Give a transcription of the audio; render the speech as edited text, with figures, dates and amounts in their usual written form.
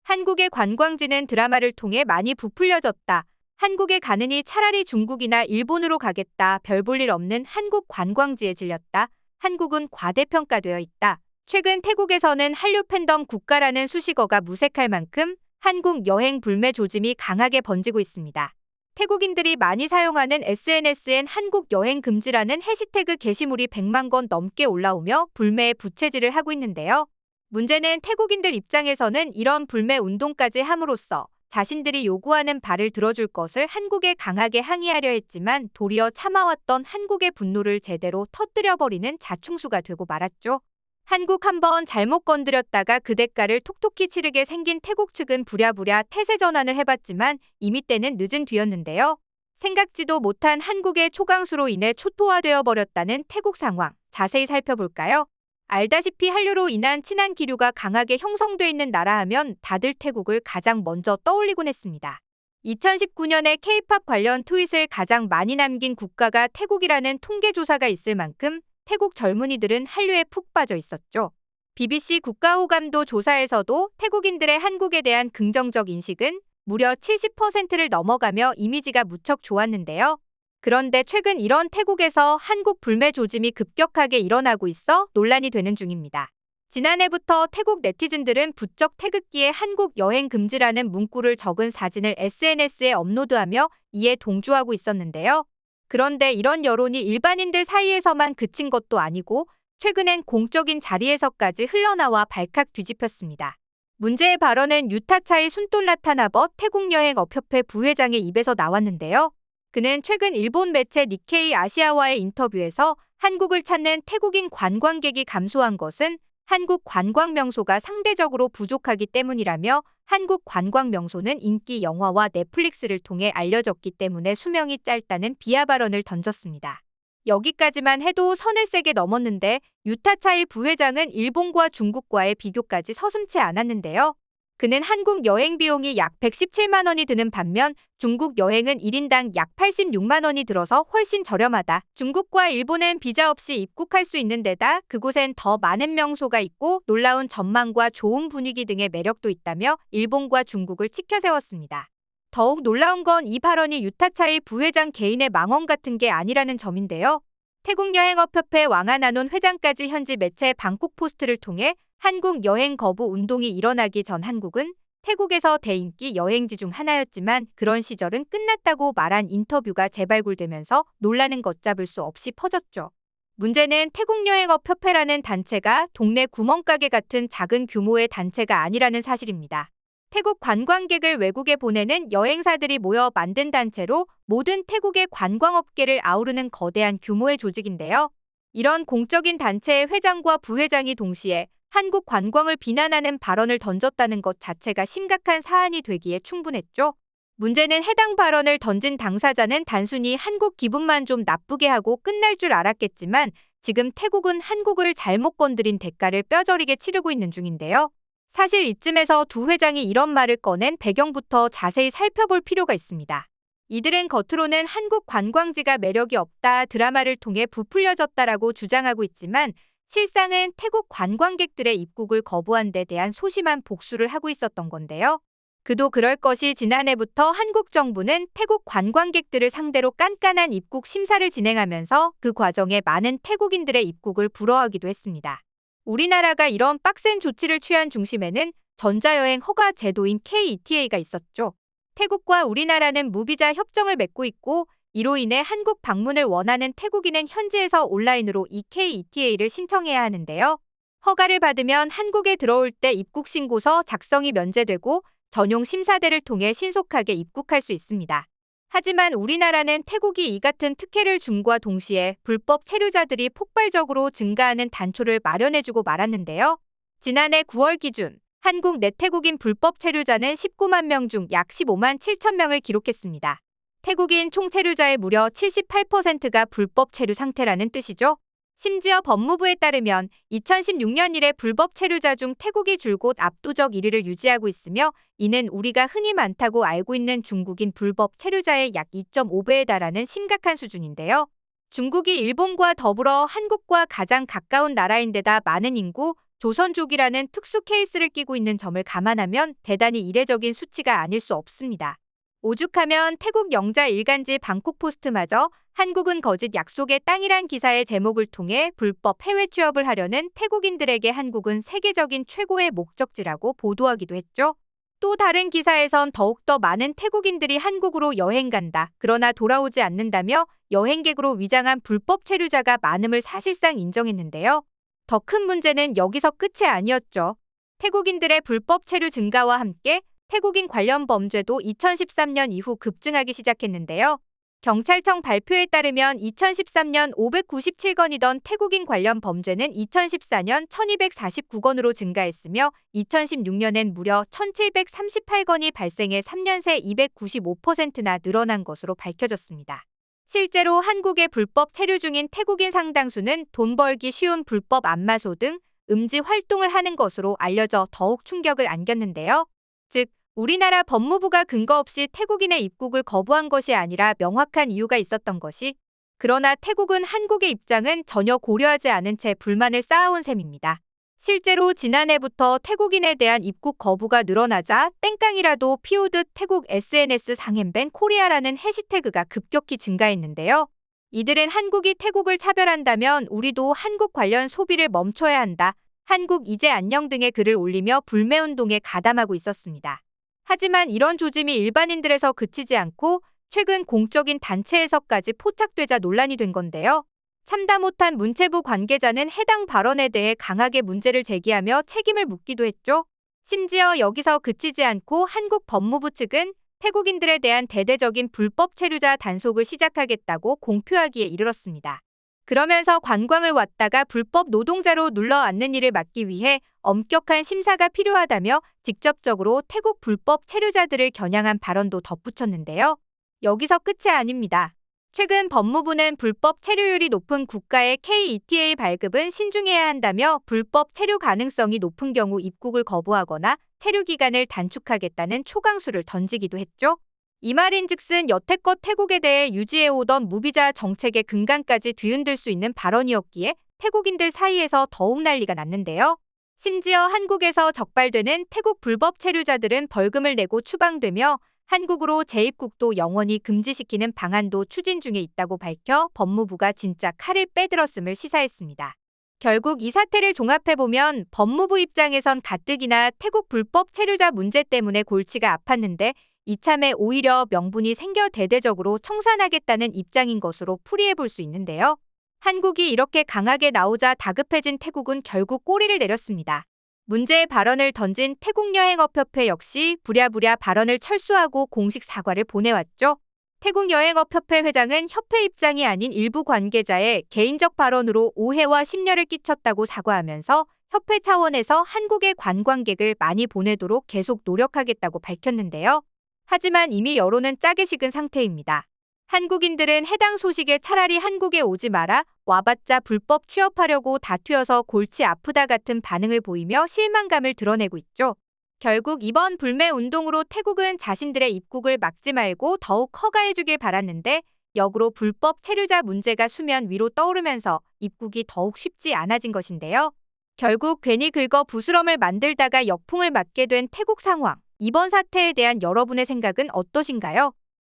한국의 관광지는 드라마를 통해 많이 부풀려졌다. 한국에 가느니 차라리 중국이나 일본으로 가겠다. 별 볼 일 없는 한국 관광지에 질렸다. 한국은 과대평가되어 있다. 최근 태국에서는 한류 팬덤 국가라는 수식어가 무색할 만큼 한국 여행 불매 조짐이 강하게 번지고 있습니다. 태국인들이 많이 사용하는 SNS엔 한국 여행 금지라는 해시태그 게시물이 100만 건 넘게 올라오며 불매의 부채질을 하고 있는데요. 문제는 태국인들 입장에서는 이런 불매 운동까지 함으로써 자신들이 요구하는 바를 들어줄 것을 한국에 강하게 항의하려 했지만 도리어 참아왔던 한국의 분노를 제대로 터뜨려버리는 자충수가 되고 말았죠. 한국 한번 잘못 건드렸다가 그 대가를 톡톡히 치르게 생긴 태국 측은 부랴부랴 태세 전환을 해봤지만 이미 때는 늦은 뒤였는데요. 생각지도 못한 한국의 초강수로 인해 초토화되어 버렸다는 태국 상황, 자세히 살펴볼까요? 알다시피 한류로 인한 친한 기류가 강하게 형성돼 있는 나라 하면 다들 태국을 가장 먼저 떠올리곤 했습니다. 2019년에 K-팝 관련 트윗을 가장 많이 남긴 국가가 태국이라는 통계조사가 있을 만큼 태국 젊은이들은 한류에 푹 빠져 있었죠. BBC 국가호감도 조사에서도 태국인들의 한국에 대한 긍정적 인식은 무려 70%를 넘어가며 이미지가 무척 좋았는데요. 그런데 최근 이런 태국에서 한국 불매 조짐이 급격하게 일어나고 있어 논란이 되는 중입니다. 지난해부터 태국 네티즌들은 부쩍 태극기에 한국 여행 금지라는 문구를 적은 사진을 SNS에 업로드하며 이에 동조하고 있었는데요. 그런데 이런 여론이 일반인들 사이에서만 그친 것도 아니고 최근엔 공적인 자리에서까지 흘러나와 발칵 뒤집혔습니다. 문제의 발언은 유타차이 순돌라타나버 태국여행업협회 부회장의 입에서 나왔는데요. 그는 최근 일본 매체 니케이 아시아와의 인터뷰에서 한국을 찾는 태국인 관광객이 감소한 것은 한국 관광 명소가 상대적으로 부족하기 때문이라며 한국 관광 명소는 인기 영화와 넷플릭스를 통해 알려졌기 때문에 수명이 짧다는 비하 발언을 던졌습니다. 여기까지만 해도 선을 세게 넘었는데 유타차이 부회장은 일본과 중국과의 비교까지 서슴지 않았는데요. 그는 한국 여행 비용이 약 117만 원이 드는 반면 중국 여행은 1인당 약 86만 원이 들어서 훨씬 저렴하다. 중국과 일본은 비자 없이 입국할 수 있는 데다 그곳엔 더 많은 명소가 있고 놀라운 전망과 좋은 분위기 등의 매력도 있다며 일본과 중국을 치켜 세웠습니다. 더욱 놀라운 건 이 발언이 유타차이 부회장 개인의 망언 같은 게 아니라는 점인데요. 태국여행업협회 왕아나논 회장까지 현지 매체 방콕포스트를 통해 한국 여행 거부 운동이 일어나기 전 한국은 태국에서 대인기 여행지 중 하나였지만 그런 시절은 끝났다고 말한 인터뷰가 재발굴되면서 논란은 걷잡을 수 없이 퍼졌죠. 문제는 태국여행업협회라는 단체가 동네 구멍가게 같은 작은 규모의 단체가 아니라는 사실입니다. 태국 관광객을 외국에 보내는 여행사들이 모여 만든 단체로 모든 태국의 관광업계를 아우르는 거대한 규모의 조직인데요. 이런 공적인 단체의 회장과 부회장이 동시에 한국 관광을 비난하는 발언을 던졌다는 것 자체가 심각한 사안이 되기에 충분했죠. 문제는 해당 발언을 던진 당사자는 단순히 한국 기분만 좀 나쁘게 하고 끝날 줄 알았겠지만 지금 태국은 한국을 잘못 건드린 대가를 뼈저리게 치르고 있는 중인데요. 사실 이쯤에서 두 회장이 이런 말을 꺼낸 배경부터 자세히 살펴볼 필요가 있습니다. 이들은 겉으로는 한국 관광지가 매력이 없다, 드라마를 통해 부풀려졌다라고 주장하고 있지만 실상은 태국 관광객들의 입국을 거부한 데 대한 소심한 복수를 하고 있었던 건데요. 그도 그럴 것이 지난해부터 한국 정부는 태국 관광객들을 상대로 깐깐한 입국 심사를 진행하면서 그 과정에 많은 태국인들의 입국을 불허하기도 했습니다. 우리나라가 이런 빡센 조치를 취한 중심에는 전자여행 허가 제도인 KETA가 있었죠. 태국과 우리나라는 무비자 협정을 맺고 있고 이로 인해 한국 방문을 원하는 태국인은 현지에서 온라인으로 이 KETA를 신청해야 하는데요. 허가를 받으면 한국에 들어올 때 입국신고서 작성이 면제되고 전용 심사대를 통해 신속하게 입국할 수 있습니다. 하지만 우리나라는 태국이 이 같은 특혜를 줌과 동시에 불법 체류자들이 폭발적으로 증가하는 단초를 마련해주고 말았는데요. 지난해 9월 기준 한국 내태국인 불법 체류자는 19만 명 중 약 15만 7천 명을 기록했습니다. 태국인 총 체류자의 무려 78%가 불법 체류 상태라는 뜻이죠. 심지어 법무부에 따르면 2016년 이래 불법 체류자 중 태국이 줄곧 압도적 1위를 유지하고 있으며 이는 우리가 흔히 많다고 알고 있는 중국인 불법 체류자의 약 2.5배에 달하는 심각한 수준인데요. 중국이 일본과 더불어 한국과 가장 가까운 나라인데다 많은 인구, 조선족이라는 특수 케이스를 끼고 있는 점을 감안하면 대단히 이례적인 수치가 아닐 수 없습니다. 오죽하면 태국 영자 일간지 방콕포스트마저 한국은 거짓 약속의 땅이란 기사의 제목을 통해 불법 해외 취업을 하려는 태국인들에게 한국은 세계적인 최고의 목적지라고 보도하기도 했죠. 또 다른 기사에선 더욱더 많은 태국인들이 한국으로 여행 간다. 그러나 돌아오지 않는다며 여행객으로 위장한 불법 체류자가 많음을 사실상 인정했는데요. 더 큰 문제는 여기서 끝이 아니었죠. 태국인들의 불법 체류 증가와 함께 태국인 관련 범죄도 2013년 이후 급증하기 시작했는데요. 경찰청 발표에 따르면 2013년 597건이던 태국인 관련 범죄는 2014년 1249건으로 증가했으며 2016년엔 무려 1738건이 발생해 3년 새 295%나 늘어난 것으로 밝혀졌습니다. 실제로 한국에 불법 체류 중인 태국인 상당수는 돈 벌기 쉬운 불법 안마소 등 음지 활동을 하는 것으로 알려져 더욱 충격을 안겼는데요. 즉, 우리나라 법무부가 근거 없이 태국인의 입국을 거부한 것이 아니라 명확한 이유가 있었던 것이, 그러나 태국은 한국의 입장은 전혀 고려하지 않은 채 불만을 쌓아온 셈입니다. 실제로 지난해부터 태국인에 대한 입국 거부가 늘어나자 땡깡이라도 피우듯 태국 SNS 상햄벤 코리아라는 해시태그가 급격히 증가했는데요. 이들은 한국이 태국을 차별한다면 우리도 한국 관련 소비를 멈춰야 한다. 한국 이제 안녕 등의 글을 올리며 불매운동에 가담하고 있었습니다. 하지만 이런 조짐이 일반인들에서 그치지 않고 최근 공적인 단체에서까지 포착되자 논란이 된 건데요. 참다 못한 문체부 관계자는 해당 발언에 대해 강하게 문제를 제기하며 책임을 묻기도 했죠. 심지어 여기서 그치지 않고 한국 법무부 측은 태국인들에 대한 대대적인 불법 체류자 단속을 시작하겠다고 공표하기에 이르렀습니다. 그러면서 관광을 왔다가 불법 노동자로 눌러앉는 일을 막기 위해 엄격한 심사가 필요하다며 직접적으로 태국 불법 체류자들을 겨냥한 발언도 덧붙였는데요. 여기서 끝이 아닙니다. 최근 법무부는 불법 체류율이 높은 국가의 KETA 발급은 신중해야 한다며 불법 체류 가능성이 높은 경우 입국을 거부하거나 체류 기간을 단축하겠다는 초강수를 던지기도 했죠. 이 말인즉슨 여태껏 태국에 대해 유지해오던 무비자 정책의 근간까지 뒤흔들 수 있는 발언이었기에 태국인들 사이에서 더욱 난리가 났는데요. 심지어 한국에서 적발되는 태국 불법 체류자들은 벌금을 내고 추방되며 한국으로 재입국도 영원히 금지시키는 방안도 추진 중에 있다고 밝혀 법무부가 진짜 칼을 빼들었음을 시사했습니다. 결국 이 사태를 종합해보면 법무부 입장에선 가뜩이나 태국 불법 체류자 문제 때문에 골치가 아팠는데 이참에 오히려 명분이 생겨 대대적으로 청산하겠다는 입장인 것으로 풀이해볼 수 있는데요. 한국이 이렇게 강하게 나오자 다급해진 태국은 결국 꼬리를 내렸습니다. 문제의 발언을 던진 태국여행업협회 역시 부랴부랴 발언을 철수하고 공식 사과를 보내왔죠. 태국여행업협회 회장은 협회 입장이 아닌 일부 관계자의 개인적 발언으로 오해와 심려를 끼쳤다고 사과하면서 협회 차원에서 한국의 관광객을 많이 보내도록 계속 노력하겠다고 밝혔는데요. 하지만 이미 여론은 짜게 식은 상태입니다. 한국인들은 해당 소식에 차라리 한국에 오지 마라, 와봤자 불법 취업하려고 다 튀어서 골치 아프다 같은 반응을 보이며 실망감을 드러내고 있죠. 결국 이번 불매 운동으로 태국은 자신들의 입국을 막지 말고 더욱 허가해주길 바랐는데 역으로 불법 체류자 문제가 수면 위로 떠오르면서 입국이 더욱 쉽지 않아진 것인데요. 결국 괜히 긁어 부스럼을 만들다가 역풍을 맞게 된 태국 상황. 이번 사태에 대한 여러분의 생각은 어떠신가요?